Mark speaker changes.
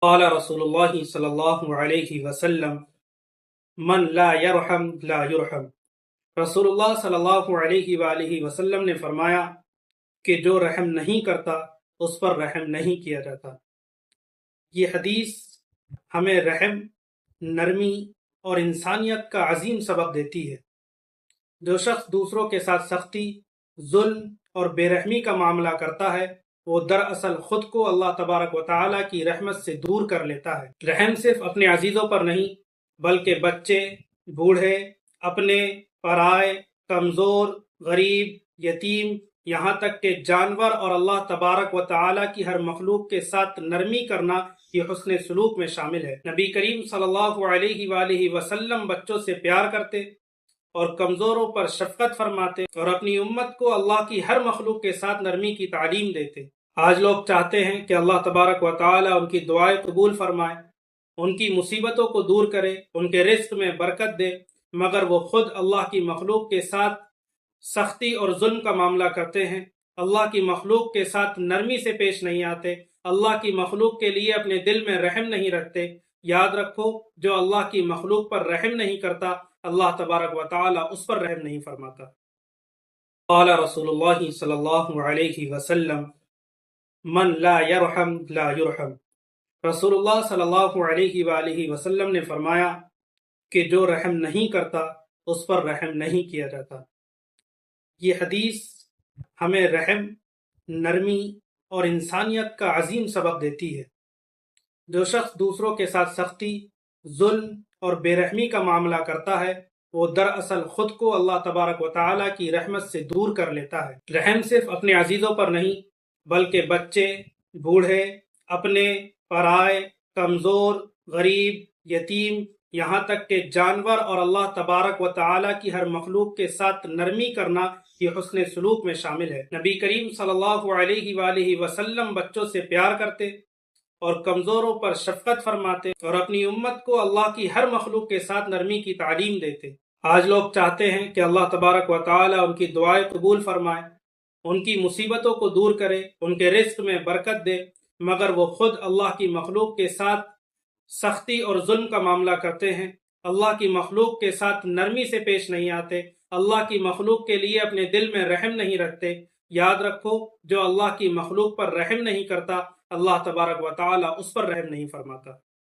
Speaker 1: قال رسول اللہ صلی اللہ علیہ وسلم من لا یرحم لا یرحم۔ رسول اللہ صلی اللہ علیہ وآلہ وسلم نے فرمایا کہ جو رحم نہیں کرتا اس پر رحم نہیں کیا جاتا۔ یہ حدیث ہمیں رحم، نرمی اور انسانیت کا عظیم سبق دیتی ہے۔ جو شخص دوسروں کے ساتھ سختی، ظلم اور بے رحمی کا معاملہ کرتا ہے وہ دراصل خود کو اللہ تبارک و تعالیٰ کی رحمت سے دور کر لیتا ہے۔ رحم صرف اپنے عزیزوں پر نہیں بلکہ بچے، بوڑھے، اپنے، پرائے، کمزور، غریب، یتیم، یہاں تک کہ جانور اور اللہ تبارک و تعالیٰ کی ہر مخلوق کے ساتھ نرمی کرنا یہ حسن سلوک میں شامل ہے۔ نبی کریم صلی اللہ علیہ وآلہ وسلم بچوں سے پیار کرتے اور کمزوروں پر شفقت فرماتے اور اپنی امت کو اللہ کی ہر مخلوق کے ساتھ نرمی کی تعلیم دیتے۔ آج لوگ چاہتے ہیں کہ اللہ تبارک و تعالیٰ ان کی دعائیں قبول فرمائے، ان کی مصیبتوں کو دور کرے، ان کے رزق میں برکت دے، مگر وہ خود اللہ کی مخلوق کے ساتھ سختی اور ظلم کا معاملہ کرتے ہیں، اللہ کی مخلوق کے ساتھ نرمی سے پیش نہیں آتے، اللہ کی مخلوق کے لیے اپنے دل میں رحم نہیں رکھتے۔ یاد رکھو، جو اللہ کی مخلوق پر رحم نہیں کرتا اللہ تبارک و تعالیٰ اس پر رحم نہیں فرماتا۔ قال رسول اللہ صلی اللہ علیہ وسلم من لا یرحم لا یرحم۔ رسول اللہ صلی اللہ علیہ وآلہ وسلم نے فرمایا کہ جو رحم نہیں کرتا اس پر رحم نہیں کیا جاتا۔ یہ حدیث ہمیں رحم، نرمی اور انسانیت کا عظیم سبق دیتی ہے۔ جو شخص دوسروں کے ساتھ سختی، ظلم اور بے رحمی کا معاملہ کرتا ہے وہ دراصل خود کو اللہ تبارک و تعالیٰ کی رحمت سے دور کر لیتا ہے۔ رحم صرف اپنے عزیزوں پر نہیں بلکہ بچے، بوڑھے، اپنے، پرائے، کمزور، غریب، یتیم، یہاں تک کہ جانور اور اللہ تبارک و تعالیٰ کی ہر مخلوق کے ساتھ نرمی کرنا یہ حسن سلوک میں شامل ہے۔ نبی کریم صلی اللہ علیہ وآلہ وسلم بچوں سے پیار کرتے اور کمزوروں پر شفقت فرماتے اور اپنی امت کو اللہ کی ہر مخلوق کے ساتھ نرمی کی تعلیم دیتے۔ آج لوگ چاہتے ہیں کہ اللہ تبارک و تعالیٰ ان کی دعائیں قبول فرمائے، ان کی مصیبتوں کو دور کرے، ان کے رزق میں برکت دے، مگر وہ خود اللہ کی مخلوق کے ساتھ سختی اور ظلم کا معاملہ کرتے ہیں، اللہ کی مخلوق کے ساتھ نرمی سے پیش نہیں آتے، اللہ کی مخلوق کے لیے اپنے دل میں رحم نہیں رکھتے۔ یاد رکھو، جو اللہ کی مخلوق پر رحم نہیں کرتا اللہ تبارک و تعالیٰ اس پر رحم نہیں فرماتا۔